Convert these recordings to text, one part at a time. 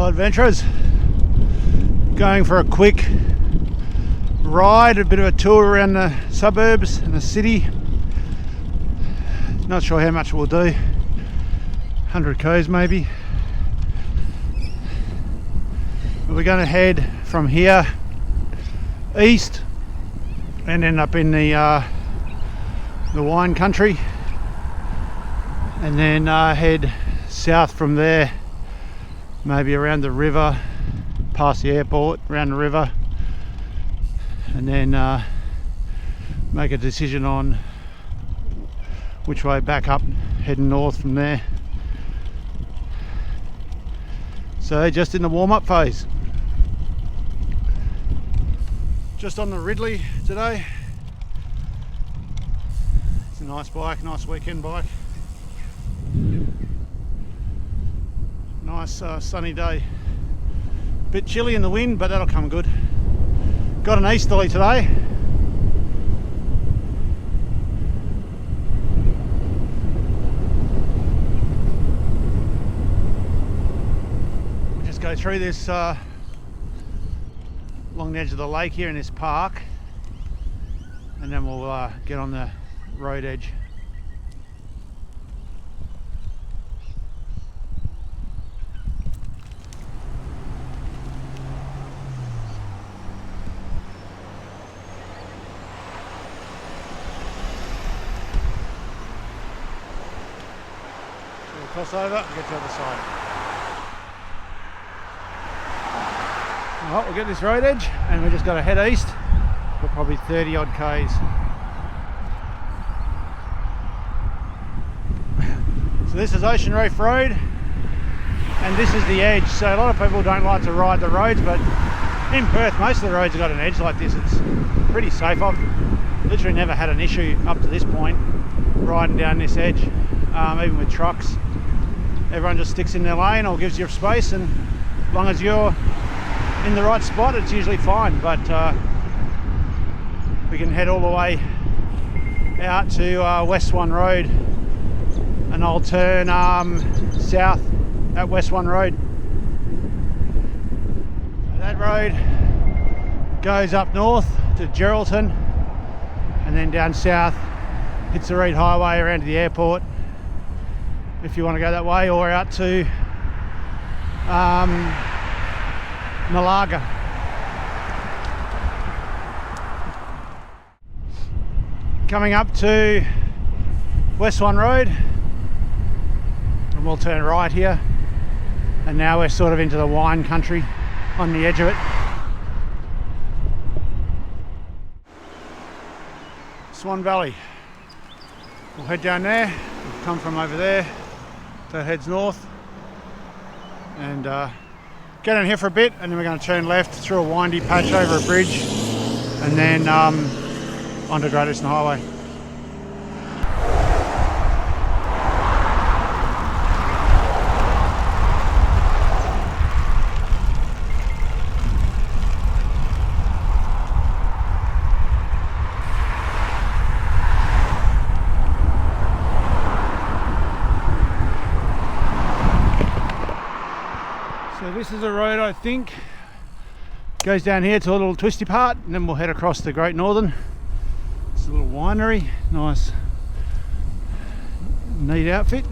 Hello adventurers, going for a quick ride, a bit of a tour around the suburbs and the city. Not sure how much we'll do, 100 k's maybe. But we're going to head from here east and end up in the wine country, and then head south from there, maybe around the river, past the airport, around the river, and then make a decision on which way back up, heading north from there. So just in the warm-up phase. Just on the Ridley today. It's a nice bike, nice weekend bike. Nice sunny day. Bit chilly in the wind, but that'll come good. Got an easterly today. We'll just go through this along the edge of the lake here in this park, and then we'll get on the road edge. So we'll cross over and get to the other side. Alright, we'll get this road edge and we just got to head east for probably 30 odd k's. So this is Ocean Reef Road and this is the edge. So a lot of people don't like to ride the roads, but in Perth most of the roads have got an edge like this. It's pretty safe. I've literally never had an issue up to this point riding down this edge, even with trucks. Everyone just sticks in their lane or gives you space, and as long as you're in the right spot it's usually fine. But we can head all the way out to West One Road, and I'll turn south at West One Road. That road goes up north to Geraldton and then down south, hits the Reed Highway around to the airport if you want to go that way, or out to Malaga. Coming up to West One Road, and we'll turn right here, and now we're sort of into the wine country on the edge of it. Swan Valley. We'll head down there, we'll come from over there, that heads north, and get in here for a bit, and then we're going to turn left through a windy patch over a bridge, and then onto Great Eastern Highway. So this is a road, I think, goes down here to a little twisty part, and then we'll head across the Great Northern. It's a little winery, nice, neat outfit.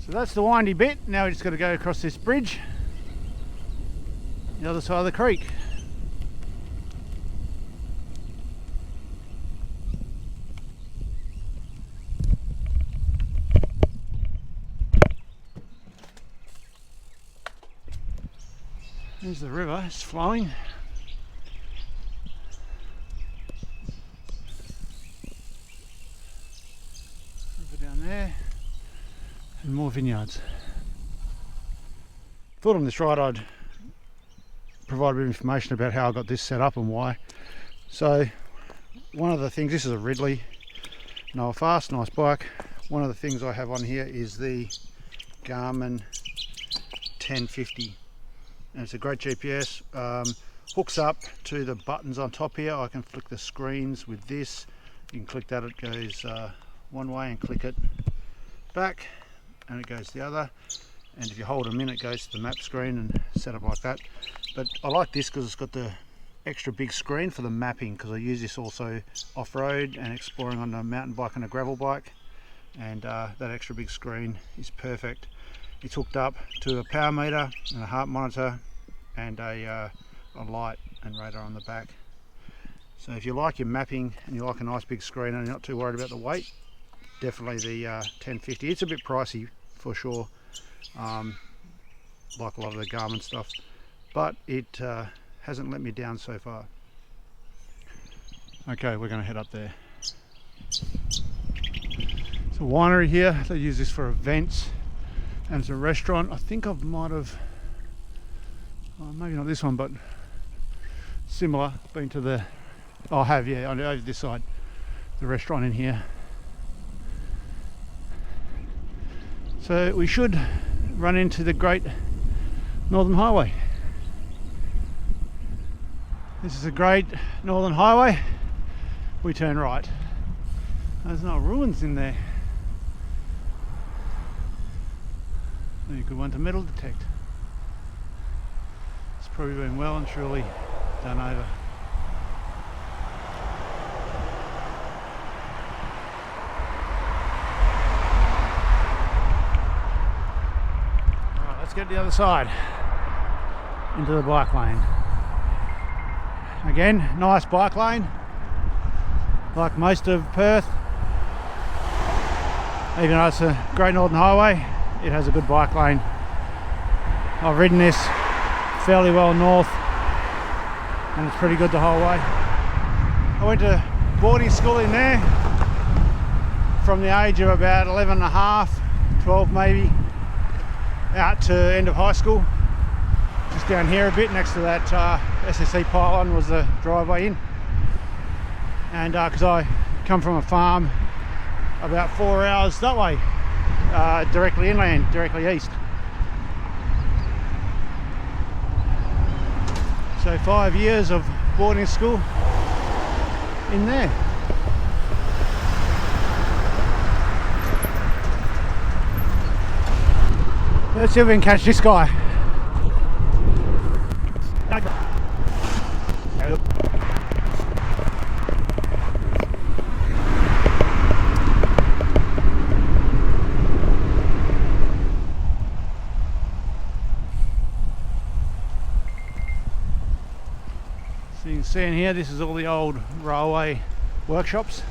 So that's the windy bit. Now we just got to go across this bridge, the other side of the creek. There's the river, it's flowing. River down there. And more vineyards. Thought on this ride I'd provide a bit of information about how I got this set up and why. So one of the things, this is a Ridley, no fast, nice bike. one of the things I have on here is the Garmin 1050, and it's a great GPS. Hooks up to the buttons on top here. I can flick the screens with this. You can click that, it goes one way, and click it back and it goes the other, and if you hold them in, it goes to the map screen and set up like that. But I like this because it's got the extra big screen for the mapping, because I use this also off-road and exploring on a mountain bike and a gravel bike, and that extra big screen is perfect. It's hooked up to a power meter and a heart monitor and a light and radar on the back. So if you like your mapping and you like a nice big screen and you're not too worried about the weight, definitely the 1050. It's a bit pricey for sure, like a lot of the Garmin stuff, but it hasn't let me down so far. Okay, we're going to head up there. It's a winery here. They use this for events, and it's a restaurant. I think I might have, maybe not this one, but similar, been to the, I have, yeah, over this side, the restaurant in here. So we should run into the Great Northern Highway. This is the Great Northern Highway. We turn right. There's no ruins in there. A good one to metal detect. It's probably been well and truly done over. Alright, let's get to the other side, into the bike lane. Again, nice bike lane, like most of Perth. Even though it's a Great Northern Highway, it has a good bike lane. I've ridden this fairly well north, and it's pretty good the whole way. I went to boarding school in there from the age of about 11 and a half, 12 maybe, out to end of high school. Just down here a bit next to that SSC pylon was the driveway in. And because I come from a farm about 4 hours that way, directly inland, directly east. So 5 years of boarding school in there. Let's see if we can catch this guy. So you can see in here, this is all the old railway workshops.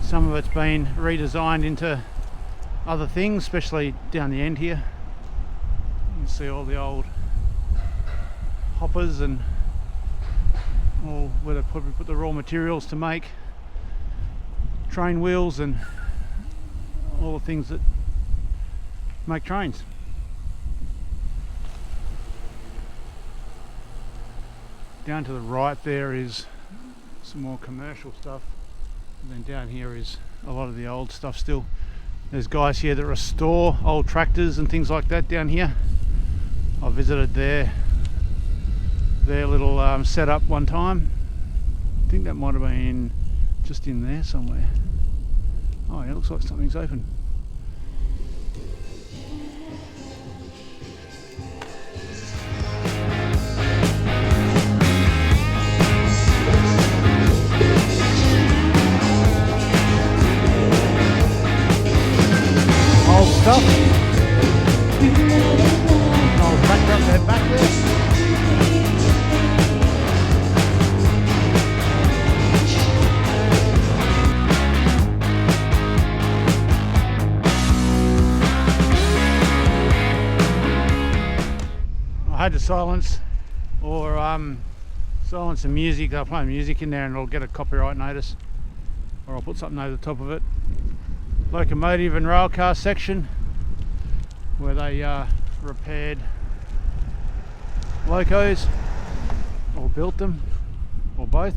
Some of it's been redesigned into other things, especially down the end here. You can see all the old hoppers and all where they probably put the raw materials to make train wheels and all the things that make trains. Down to the right there is some more commercial stuff, and then down here is a lot of the old stuff still. There's guys here that restore old tractors and things like that down here. I visited their little setup one time. I think that might have been just in there somewhere. Oh yeah, it looks like something's open. Old stuff. Old tractor up there, back there. I had to silence or silence the music. I'll play music in there and it'll get a copyright notice, or I'll put something over the top of it. Locomotive and rail car section where they repaired locos or built them, or both.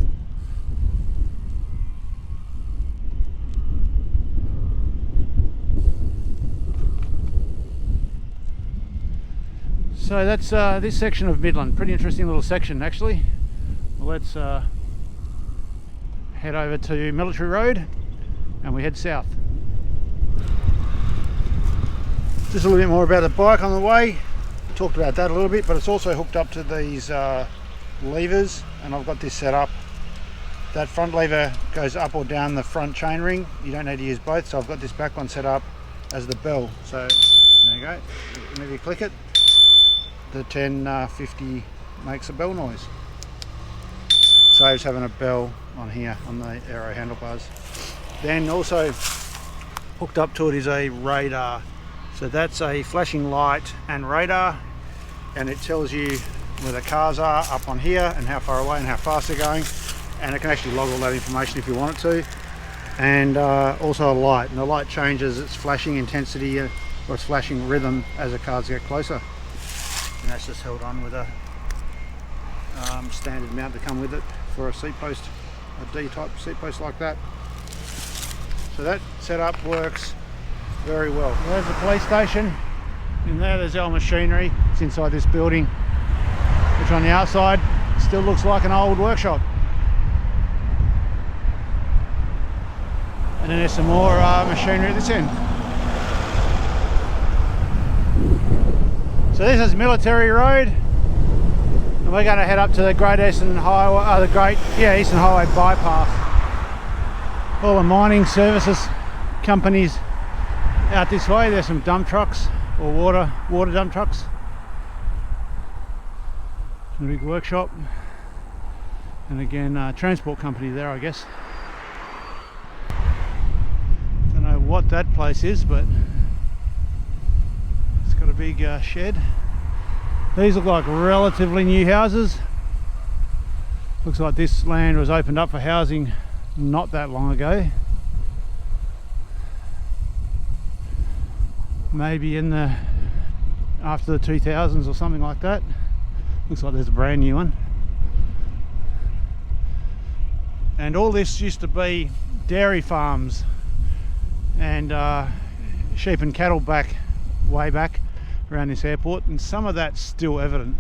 So that's this section of Midland. Pretty interesting little section actually. Well, let's head over to Military Road and we head south. Just a little bit more about the bike on the way. Talked about that a little bit, but it's also hooked up to these levers, and I've got this set up. That front lever goes up or down the front chain ring. You don't need to use both, so I've got this back one set up as the bell. So there you go. Whenever you click it, the 1050 makes a bell noise. Saves having a bell on here on the aero handlebars. Then also hooked up to it is a radar. So that's a flashing light and radar, and it tells you where the cars are up on here and how far away and how fast they're going, and it can actually log all that information if you want it to. And also a light, and the light changes its flashing intensity or its flashing rhythm as the cars get closer, and that's just held on with a standard mount to come with it for a seat post, a D-type seat post like that. So that setup works very well. There's the police station. In there's our machinery. It's inside this building, which on the outside still looks like an old workshop. And then there's some more machinery at this end. So this is Military Road, and we're going to head up to the Great Eastern Highway, Eastern Highway bypass. All the mining services companies out this way. There's some dump trucks or water dump trucks. A big workshop, and again transport company there, I guess. Don't know what that place is, but it's got a big shed. These look like relatively new houses. Looks like this land was opened up for housing not that long ago. Maybe after the 2000s or something like that. Looks like there's a brand new one. And all this used to be dairy farms and sheep and cattle way back around this airport, and some of that's still evident.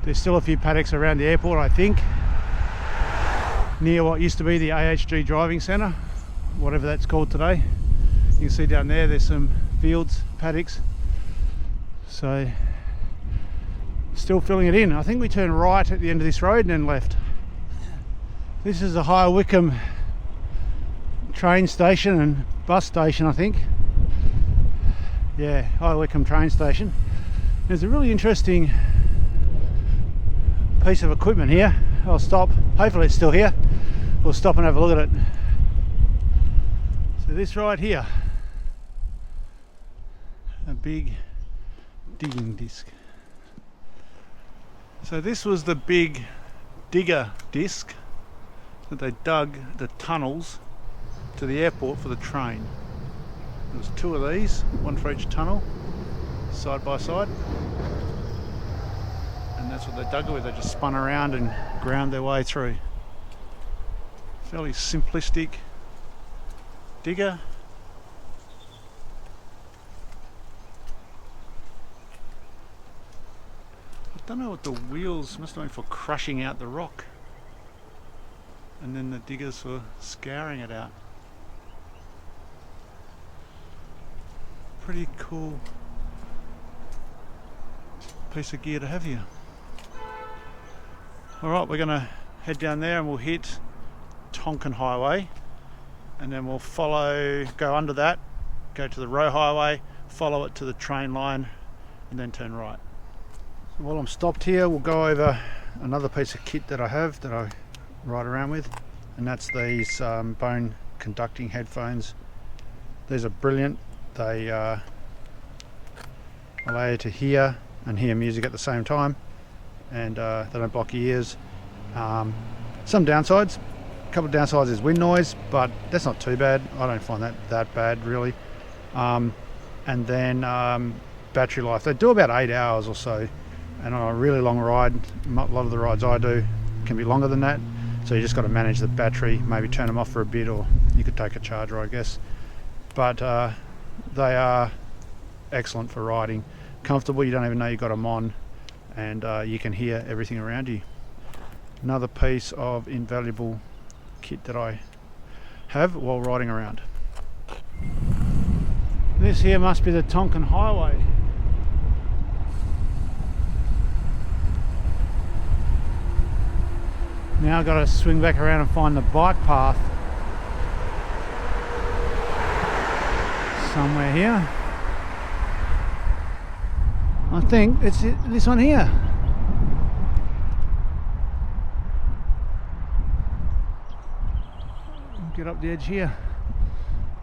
There's still a few paddocks around the airport, I think, near what used to be the AHG driving centre, whatever that's called today. You can see down there's some fields, paddocks. So still filling it in. I think we turned right at the end of this road and then left. This is a High Wycombe train station and bus station, I think. Yeah, High Wycombe train station. There's a really interesting piece of equipment here. I'll stop, hopefully it's still here. We'll stop and have a look at it. So this right here, a big digging disc. So this was the big digger disc that they dug the tunnels to the airport for the train. There was two of these, one for each tunnel, side by side, and that's what they dug it with. They just spun around and ground their way through. Fairly simplistic digger. I don't know what the wheels must have been for, crushing out the rock, and then the diggers for scouring it out. Pretty cool piece of gear to have here. Alright, we're going to head down there and we'll hit Tonkin Highway, and then we'll go under that, go to the Roe Highway, follow it to the train line, and then turn right. So while I'm stopped here, we'll go over another piece of kit that I have that I ride around with, and that's these bone conducting headphones. These are brilliant. They allow you to hear and hear music at the same time, and they don't block your ears. Some downsides. A couple of downsides is wind noise, but that's not too bad. I don't find that bad really. And then battery life. They do about 8 hours or so, and on a really long ride, a lot of the rides I do can be longer than that, so you just got to manage the battery, maybe turn them off for a bit, or you could take a charger, I guess. But they are excellent for riding. comfortable. You don't even know you've got them on, and you can hear everything around you. Another piece of invaluable kit that I have while riding around. This here must be the Tonkin Highway. Now I've got to swing back around and find the bike path somewhere here. I think it's this one here. Get up the edge here.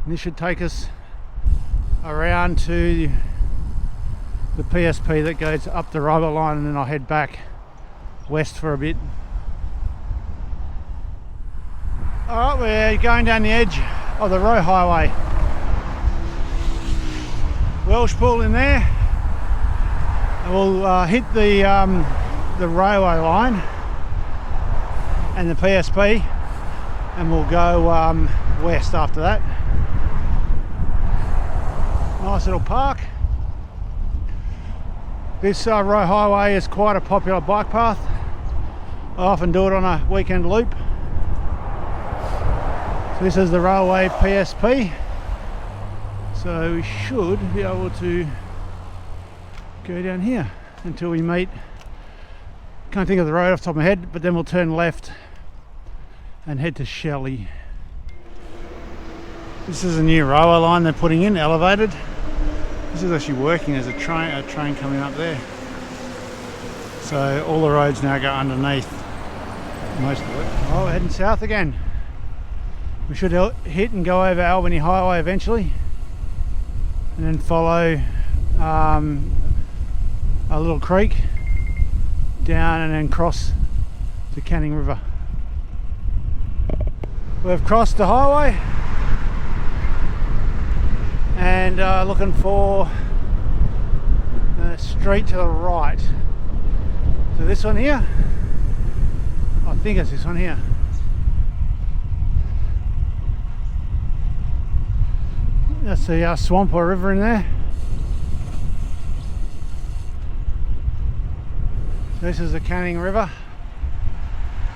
And this should take us around to the PSP that goes up the railway line, and then I'll head back west for a bit. Alright, we're going down the edge of the Roe Highway. Welsh Pool in there. And we'll hit the railway line and the PSP, and we'll go west after that. Nice little park. This Roe Highway is quite a popular bike path. I often do it on a weekend loop. So this is the railway PSP. So we should be able to go down here until we meet, can't think of the road off the top of my head, but then we'll turn left and head to Shelley. This is a new railway line they're putting in, elevated. This is actually working. There's a train coming up there. So all the roads now go underneath most of it. Oh, we're heading south again. We should hit and go over Albany Highway eventually, and then follow a little creek down and then cross the Canning River. We've crossed the highway and looking for the street to the right. So this one here, I think it's this one here. That's the swamp or river in there. This is the Canning River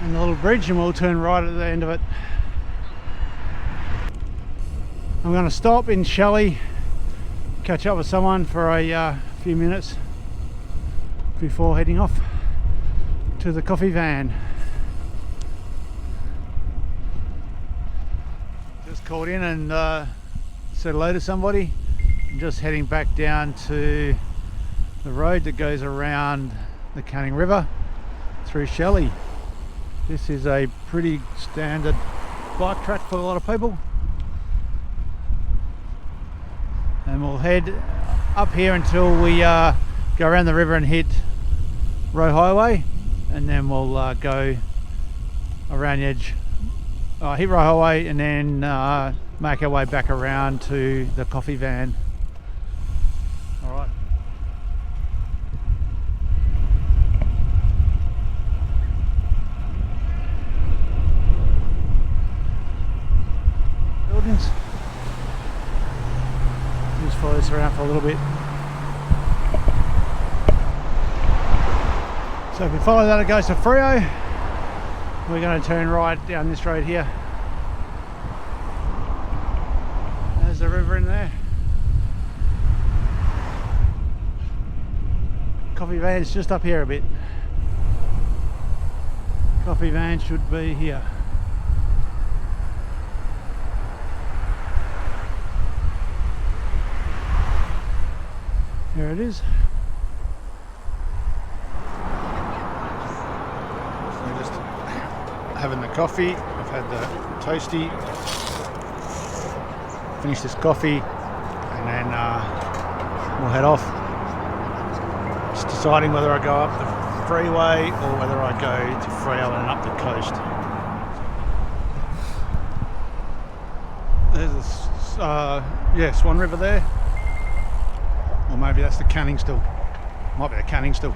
and the little bridge, and we'll turn right at the end of it. I'm going to stop in Shelley, catch up with someone for a few minutes before heading off to the coffee van. Just called in and said hello to somebody. I'm just heading back down to the road that goes around the Canning River through Shelley. This is a pretty standard bike track for a lot of people, and we'll head up here until we go around the river and hit Roe Highway, and then we'll go around the edge, hit Roe Highway, and then make our way back around to the coffee van. All right. Buildings. Just follow this around for a little bit. So if we follow that, it goes to Freo. We're going to turn right down this road here. There's the river in there. Coffee van's just up here a bit. Coffee van should be here. There it is. We're just having the coffee. I've had the toasty. Finish this coffee and then we'll head off. Just deciding whether I go up the freeway or whether I go to Freo and up the coast. There's Swan River there. Or maybe that's the Canning still. Might be the Canning still.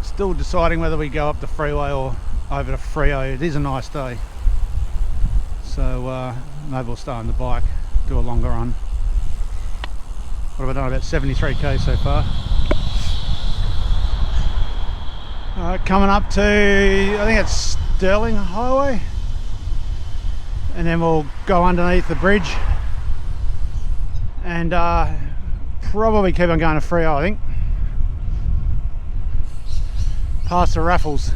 Still deciding whether we go up the freeway or over to Freo. It is a nice day. So maybe we'll stay on the bike, do a longer run. What have I done? About 73k so far. Coming up to, I think it's Sterling Highway, and then we'll go underneath the bridge and probably keep on going to Freo, I think, past the Raffles.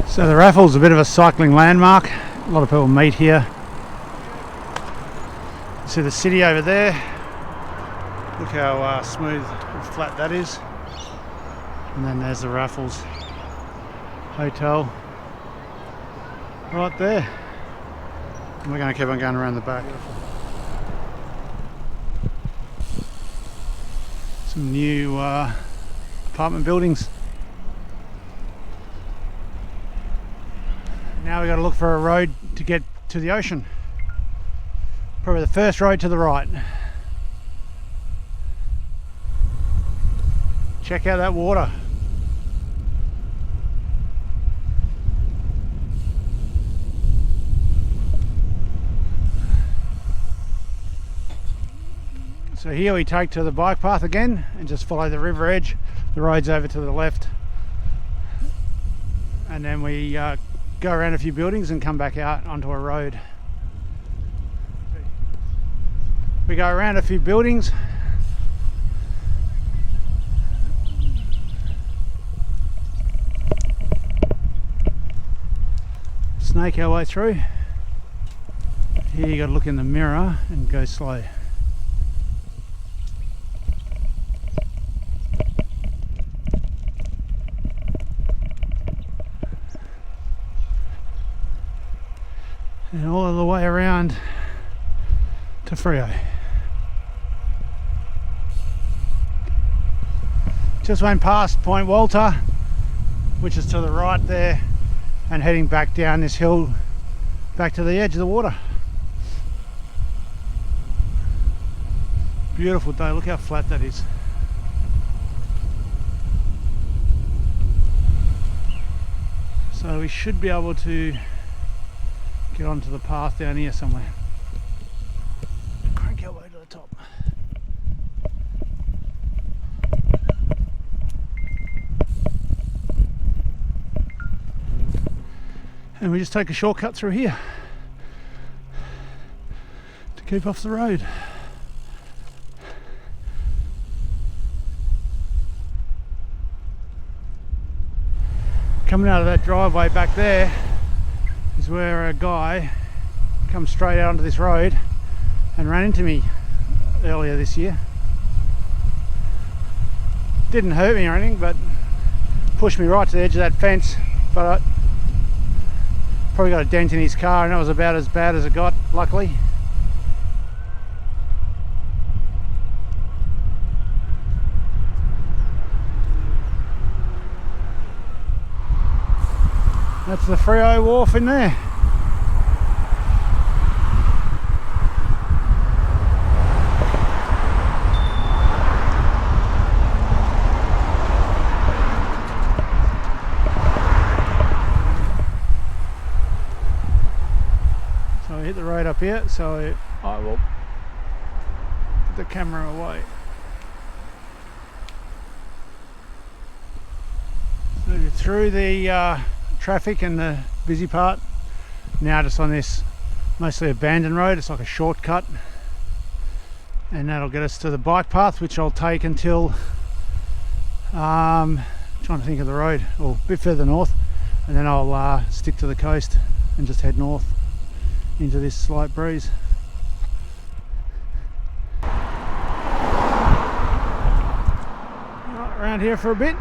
So the Raffles is a bit of a cycling landmark. A lot of people meet here. You see the city over there. Look how smooth and flat that is. And then there's the Raffles Hotel right there. And we're going to keep on going around the back. Some new apartment buildings. Now we've got to look for a road to get to the ocean. Probably the first road to the right. Check out that water. So here we take to the bike path again and just follow the river edge. The road's over to the left. And then we go around a few buildings and come back out onto a road. We go around a few buildings, snake our way through. Here you got to look in the mirror and go slow. And all of the way around to Freo. Just went past Point Walter, which is to the right there, and heading back down this hill back to the edge of the water. Beautiful day, look how flat that is. So we should be able to get onto the path down here somewhere. Crank our way to the top. And we just take a shortcut through here to keep off the road. Coming out of that driveway back there is where a guy come straight out onto this road and ran into me earlier this year. Didn't hurt me or anything, but pushed me right to the edge of that fence. But I probably got a dent in his car, and that was about as bad as it got, luckily. That's the Freo wharf in there. So I hit the road up here, so I will put the camera away. So through the traffic and the busy part, now just on this mostly abandoned road. It's like a shortcut, and that'll get us to the bike path, which I'll take until trying to think of the road, or a bit further north, and then I'll stick to the coast and just head north into this slight breeze. Right, around here for a bit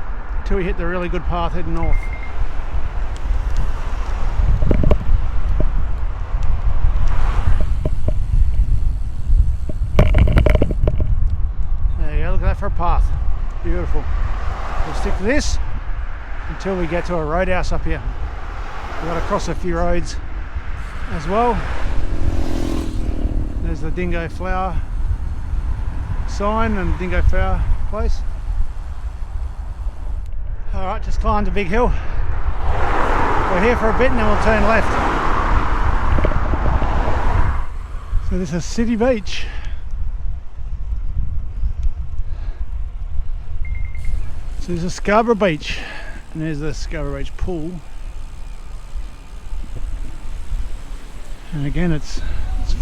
till we hit the really good path heading north. For a path, beautiful. We'll stick to this until we get to a roadhouse up here. We've got to cross a few roads as well. There's the dingo flower sign and dingo flower place. Alright, just climbed a big hill. We're here for a bit and then we'll turn left. So this is City Beach. So this is Scarborough Beach, and there's the Scarborough Beach pool. And again, it's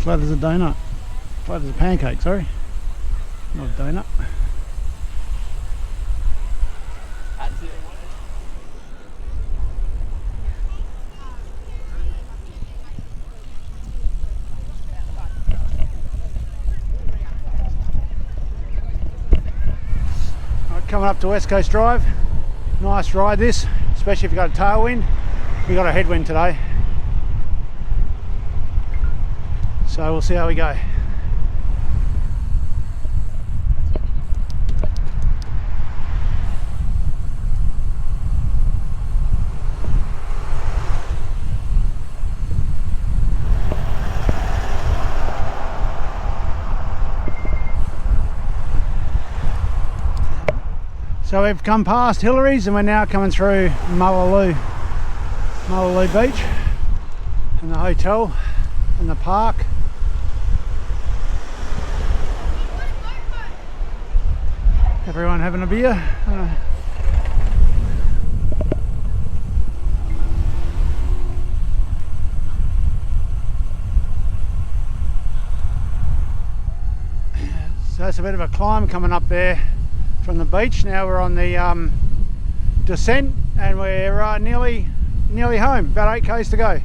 flat as a donut, flat as a pancake. Sorry, not a donut. Coming up to West Coast Drive, nice ride this, especially if you've got a tailwind. We've got a headwind today, so we'll see how we go. So we've come past Hillary's and we're now coming through Mullaloo Beach and the hotel and the park. Everyone having a beer. So it's a bit of a climb coming up there from the beach. Now we're on the descent and we're nearly home, about 8 k's to go.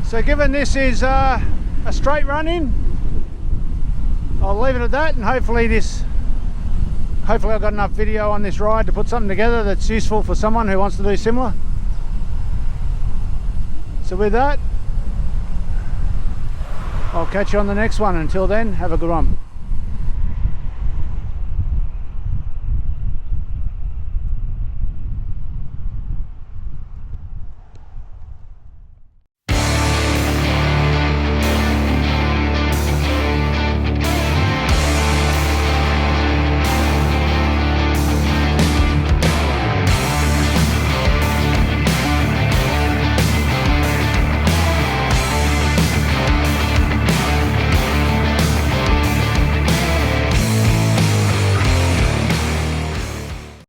So given this is a straight run in, I'll leave it at that, and hopefully I've got enough video on this ride to put something together that's useful for someone who wants to do similar. So with that, I'll catch you on the next one. Until then, have a good one.